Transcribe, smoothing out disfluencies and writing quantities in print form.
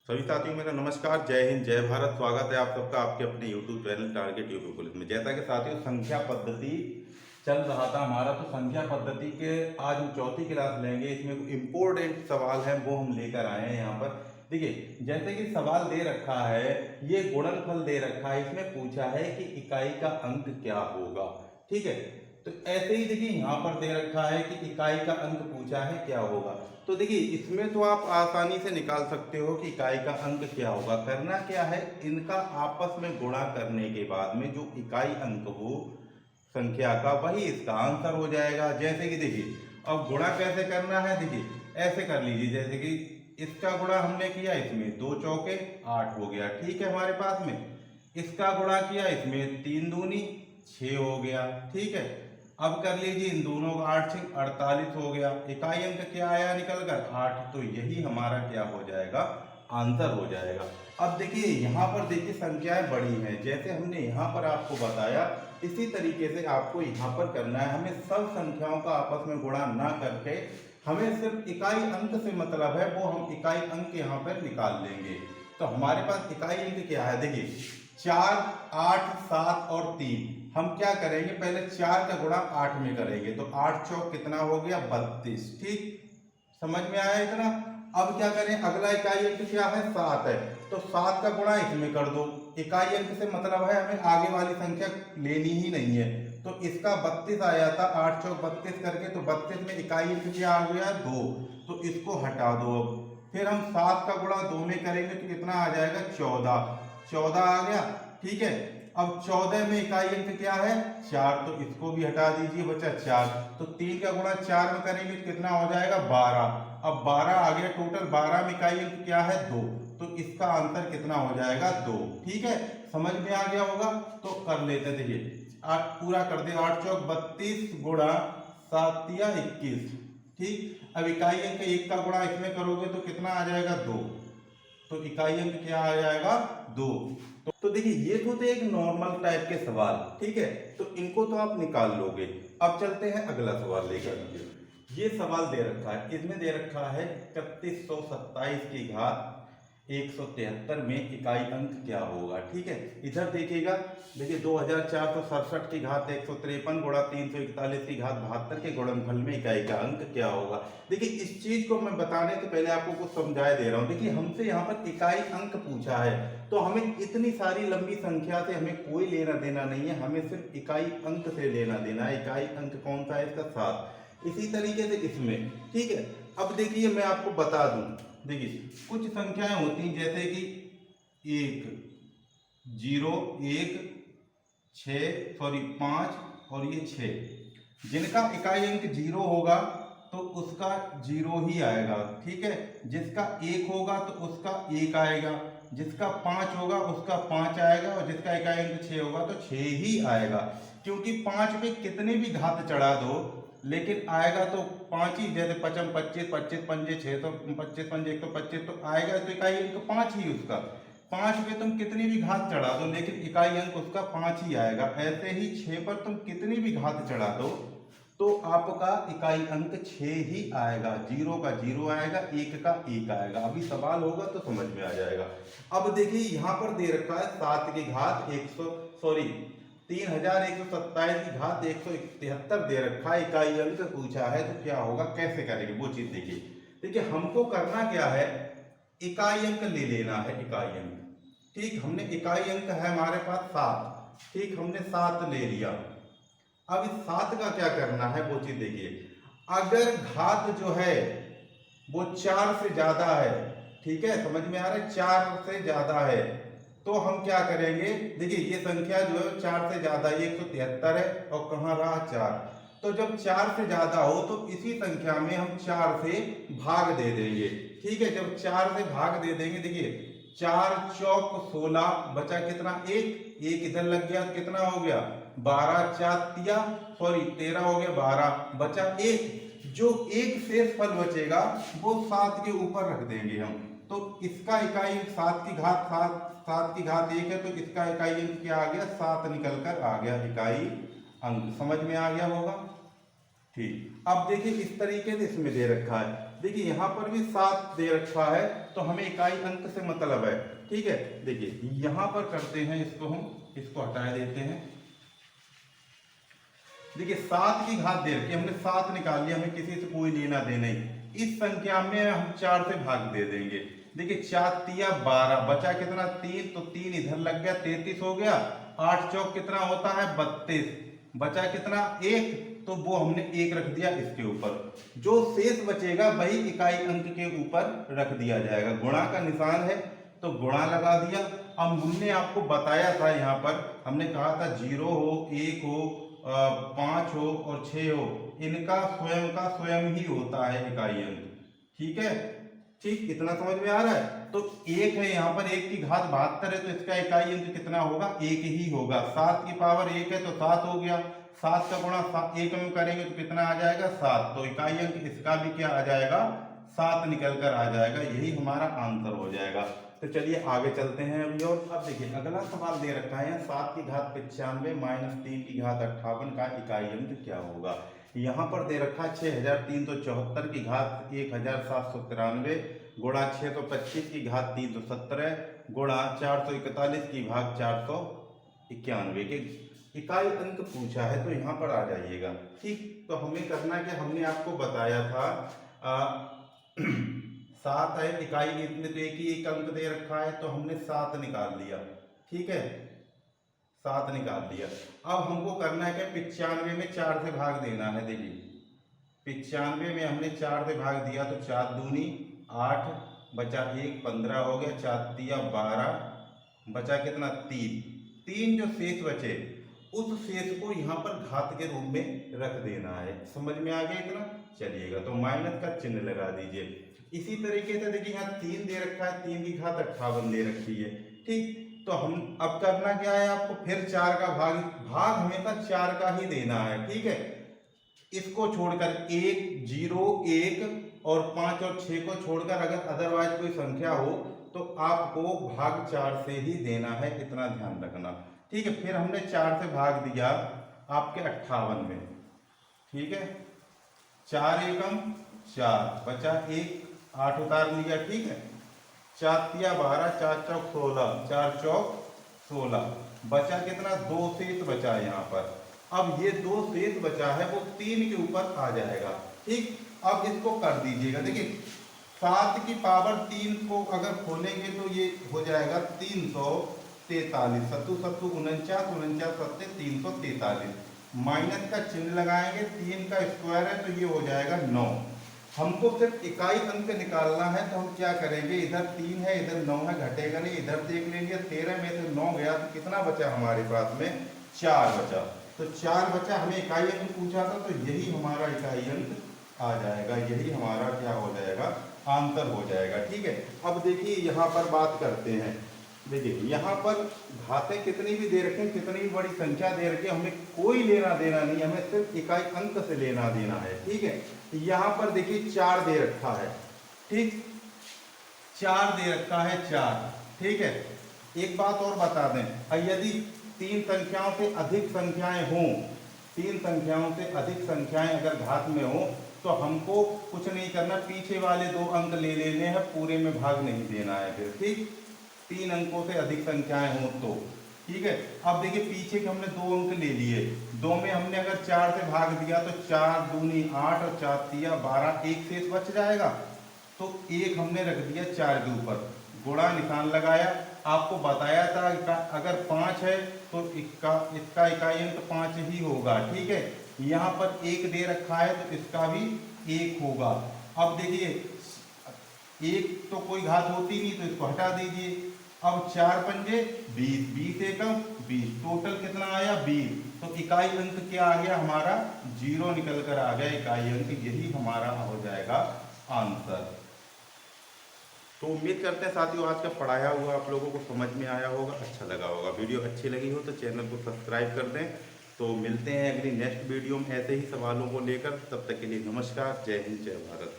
सभी साथियों मेरा नमस्कार, जय हिंद, जय भारत। स्वागत है आप सबका आपके अपने YouTube channel target UP police में। जैसा कि साथियों संख्या पद्धति चल रहा था हमारा, तो संख्या पद्धति के आज हम चौथी क्लास लेंगे। इसमें इम्पोर्टेंट सवाल है वो हम लेकर आए हैं यहाँ पर। देखिए, जैसे कि सवाल दे रखा है, ये गुणनफल दे रखा है, इसमें पूछा है कि इकाई का अंक क्या होगा। ठीक है, तो ऐसे ही देखिए यहाँ पर दे रखा है कि इकाई का अंक पूछा है क्या होगा। तो देखिए इसमें तो आप आसानी से निकाल सकते हो कि इकाई का अंक क्या होगा। करना क्या है, इनका आपस में गुणा करने के बाद में जो इकाई अंक हो संख्या का, वही इसका आंसर हो जाएगा। जैसे कि देखिए अब गुणा कैसे करना है, देखिए ऐसे कर लीजिए। जैसे कि इसका गुणा हमने किया, इसमें 2 चौके 8 हो गया, ठीक है हमारे पास में। इसका गुणा किया, इसमें 3 दूनी 6 हो गया, ठीक है। अब कर लीजिए इन दोनों का 8 6 48 हो गया। इकाई अंक क्या आया निकल कर 8, तो यही हमारा क्या हो जाएगा, आंसर हो जाएगा। अब देखिए यहाँ पर देखिए संख्याएं बड़ी हैं, जैसे हमने यहाँ पर आपको बताया इसी तरीके से आपको यहाँ पर करना है। हमें सब संख्याओं का आपस में गुणा ना करके हमें सिर्फ इकाई अंक से मतलब है, वो हम इकाई अंक यहाँ पर निकाल लेंगे। तो हमारे पास इकाई अंक क्या है, देखिए 4 8 7 और 3। हम क्या करेंगे, पहले 4 का गुणा 8 में करेंगे, तो 8 चौक कितना हो गया 32। ठीक, समझ में आया इतना। अब क्या करें, अगला इकाई अंक क्या है 7 है, तो 7 का गुणा इसमें कर दो। इकाई अंक से मतलब है हमें आगे वाली संख्या लेनी ही नहीं है, तो इसका 32 आया था, 8 चौक 32 करके, तो 32 में इकाई अंक क्या आ गया 2, तो इसको हटा दो। अब फिर हम 7 का गुणा 2 में करेंगे तो कितना आ जाएगा 14, 14 आ गया, ठीक है। अब 14 में इकाई अंक क्या है 4, तो इसको भी हटा दीजिए, बचा 4। तो 3 का गुणा 4 में करेंगे तो कितना हो जाएगा 12। अब 12 आ गया टोटल, 12 में इकाई अंक क्या है 2, तो इसका आंसर कितना हो जाएगा 2। ठीक है, समझ में आ गया होगा। तो कर लेते, देखिए पूरा कर दे। 8 चौक 32 गुणा 7 या 21। ठीक, अब इकाई अंक 1 का गुणा इसमें करोगे तो कितना आ जाएगा 2, तो इकाई अंक क्या आ जाएगा 2। तो देखिए ये तो थे एक नॉर्मल टाइप के सवाल, ठीक है, तो इनको तो आप निकाल लोगे। अब चलते हैं अगला सवाल लेकर। ये सवाल दे रखा है, इसमें दे रखा है 3127 की घात 173 में इकाई अंक क्या होगा। ठीक है, इधर देखिएगा, देखिए 2467 की घात 153 गुणा 341 की घात 72 के गुणनफल में इकाई का अंक क्या होगा। देखिए इस चीज को मैं बताने से पहले आपको कुछ समझाए दे रहा हूं। देखिए हमसे यहाँ पर इकाई अंक पूछा है, तो हमें इतनी सारी लंबी संख्या से हमें कोई लेना देना नहीं है, हमें सिर्फ इकाई अंक से लेना देना है। इकाई अंक कौन सा है, इसका 7। इसी तरीके से इसमें, ठीक है। अब देखिए मैं आपको बता दूं, देखिए कुछ संख्याएं होती हैं जैसे कि 1 0 1 5 और ये 6, जिनका इकाई अंक 0 होगा तो उसका 0 ही आएगा, ठीक है। जिसका 1 होगा तो उसका 1 आएगा, जिसका 5 होगा उसका 5 आएगा, और जिसका इकाई अंक 6 होगा तो 6 ही आएगा। क्योंकि 5 पे कितने भी घात चढ़ा दो लेकिन आएगा तो 5 ही। जैसे 5 25 25 पंजे 6, तो 25 पंजे 125, तो आएगा तो इकाई अंक 5 ही उसका। 5 पे तुम कितनी भी घात चढ़ा दो लेकिन इकाई अंक उसका 5 ही आएगा। ऐसे ही 6 पर तुम कितनी भी घात चढ़ा दो तो आपका इकाई अंक 6 ही आएगा। 0 का 0 आएगा, 1 का 1 आएगा। अभी सवाल होगा तो समझ में आ जाएगा। अब देखिए यहाँ पर दे रखा है 7 की घात 3127 की घात 173 दे रखा है, इकाई अंक पूछा है, तो क्या होगा, कैसे करेंगे वो चीज देखिए। देखिए हमको करना क्या है, इकाई अंक ले लेना है, इकाई अंक। ठीक, हमने इकाई अंक है हमारे पास 7, ठीक, हमने 7 ले लिया। अब इस 7 का क्या करना है वो चीज देखिए। अगर घात जो है वो 4 से ज्यादा है, ठीक है, समझ में आ रहा है, 4 से ज्यादा है, तो हम क्या करेंगे, देखिए ये संख्या जो है 4 से ज्यादा, 173 है, और कहाँ रहा 4, तो जब 4 से ज्यादा हो तो इसी संख्या में हम 4 से भाग दे देंगे। ठीक है, जब 4 से भाग दे देंगे, देखिए 4 चौक 16, बचा कितना 1, 1 इधर लग गया तो कितना हो गया 12, 13 हो गया 12, बचा 1। जो एक शेष फल बचेगा वो 7 के ऊपर रख देंगे हम। तो इसका इकाई 7 की घात 7 की घात 1 है, तो इसका इकाई अंक क्या आ गया 7 निकल कर आ गया इकाई अंक। समझ में आ गया होगा। ठीक, अब देखिए इस तरीके से इसमें दे रखा है, देखिए यहाँ पर भी 7 दे रखा है, तो तो हमें इकाई अंक से मतलब है। ठीक है, देखिए यहाँ पर करते हैं इसको, हम इसको हटा देते हैं। देखिए 7 की घात दे रखी, हमने 7 निकाल लिया, हमें किसी से कोई लेना देना नहीं। इस संख्या में हम 4 से भाग दे देंगे। देखिए 4 तिया 12, बचा कितना 3, तो 3 इधर लग गया, 33 हो गया। 8 चौक कितना होता है 32, बचा कितना 1, तो वो हमने 1 रख दिया इसके ऊपर। जो शेष बचेगा वही इकाई अंक के ऊपर रख दिया जाएगा। गुणा का निशान है तो गुणा लगा दिया। अब हमने आपको बताया था, यहाँ पर हमने कहा था 0 हो, 1 हो, 5 हो और 6 हो, इनका स्वयं का स्वयं ही होता है इकाई अंक। ठीक है, ठीक, इतना समझ में आ रहा है। तो 1 है यहाँ पर, 1 की घात 72 है, तो इसका इकाई अंक कितना होगा 1 ही होगा। 7 की पावर 1 है तो 7 हो गया। 7 का गुणा 1 में करेंगे तो कितना आ जाएगा 7, तो इकाई अंक इसका भी क्या आ जाएगा 7 निकल कर आ जाएगा। यही हमारा आंसर हो जाएगा। तो चलिए आगे चलते हैं अभी। और अब देखिए अगला सवाल दे रखा है 7 की घात 95 माइनस 3 की घात 58 का इकाई अंक क्या होगा। यहाँ पर दे रखा है 6374 की घात 1793 गुणा 625 की घात 317 गुणा 441 की घात 491 के इकाई अंक पूछा है। तो यहाँ पर आ जाइएगा। ठीक, तो हमें करना क्या, हमने आपको बताया था 7 है इकाई, इसमें तो एक ही एक अंक दे रखा है, तो हमने 7 निकाल लिया। ठीक है, 7 निकाल दिया। अब हमको करना है क्या, 95 में 4 से भाग देना है। देखिए 95 में हमने 4 से भाग दिया तो 4 दूनी 8, बचा 1, 15 हो गया, 4 तिया 12, बचा कितना 3 जो शेष बचे उस शेष को यहाँ पर घात के रूप में रख देना है। समझ में आ गया इतना। चलिएगा, तो माइनस का चिन्ह लगा दीजिए। इसी तरीके से देखिए यहाँ 3 दे रखा है, 3 की घात 58 दे रखी है। ठीक, तो हम अब करना क्या है, आपको फिर 4 का भाग हमेशा 4 का ही देना है। ठीक है, इसको छोड़कर 1, 0, 1 और 5 और 6 को छोड़कर अगर अदरवाइज कोई संख्या हो तो आपको भाग 4 से ही देना है, इतना ध्यान रखना। ठीक है, फिर हमने 4 से भाग दिया आपके 58 में। ठीक है, 4 एकम 4, बचा 1, 8 उतार लिया। ठीक है, 4 तिया 12, 4 चौक 16, 4 चौक 16, बचा कितना 2 शेष बचा यहाँ पर। अब ये 2 शेष बचा है वो 3 के ऊपर आ जाएगा। ठीक, अब इसको कर दीजिएगा। देखिए 7 की पावर 3 को अगर खोलेंगे तो ये हो जाएगा 343, 7 7 49, 49 7 343, माइनस का चिन्ह लगाएंगे, 3 का स्क्वायर है तो ये हो जाएगा 9। हमको सिर्फ इकाई अंक निकालना है, तो हम क्या करेंगे, इधर 3 है इधर 9 है, घटेगा नहीं, इधर देख लेंगे 13 में से 9 गया तो कितना बचा हमारे पास में 4 बचा। तो 4 बचा, हमें इकाई अंक पूछा था तो यही हमारा इकाई अंक आ जाएगा, यही हमारा क्या हो जाएगा आंसर हो जाएगा। ठीक है, अब देखिए यहाँ पर बात करते हैं। देखिए यहाँ पर घातें कितनी भी दे रखें, कितनी भी बड़ी संख्या दे रखी, हमें कोई लेना देना नहीं, हमें सिर्फ इकाई अंक से लेना देना है। ठीक है, यहाँ पर देखिए 4 दे रखा है। ठीक, 4 दे रखा है 4। ठीक है, एक बात और बता दें, यदि 3 संख्याओं से अधिक संख्याएं हों, 3 संख्याओं से अधिक संख्याएं अगर घात में हो तो हमको कुछ नहीं करना, पीछे वाले 2 अंक ले लेने हैं, पूरे में भाग नहीं देना है फिर। ठीक, 3 अंकों से अधिक संख्याएं हों तो। ठीक है, अब देखिए पीछे के हमने 2 अंक ले लिए, 2 में हमने अगर 4 से भाग दिया तो 4 दूनी 8 और 4 तिया 12, एक शेष बच जाएगा, तो 1 हमने रख दिया 4 के ऊपर, गुणा निशान लगाया। आपको बताया था अगर 5 है तो इसका इकाई अंक 5 ही होगा। ठीक है, यहाँ पर 1 दे रखा है तो इसका भी 1 होगा। अब देखिए 1 तो कोई घात होती नहीं तो इसको हटा दीजिए। अब 4 पंजे 20, 20 एकम 20, टोटल कितना आया 20, तो इकाई अंक क्या आ गया हमारा 0 निकल कर आ गया इकाई अंक, यही हमारा हो जाएगा आंसर। तो उम्मीद करते हैं साथियों आज का पढ़ाया हुआ आप लोगों को समझ में आया होगा, अच्छा लगा होगा। वीडियो अच्छी लगी हो तो चैनल को सब्सक्राइब कर दें। तो मिलते हैं अगली नेक्स्ट वीडियो में ऐसे ही सवालों को लेकर, तब तक के लिए नमस्कार, जय हिंद, जय भारत।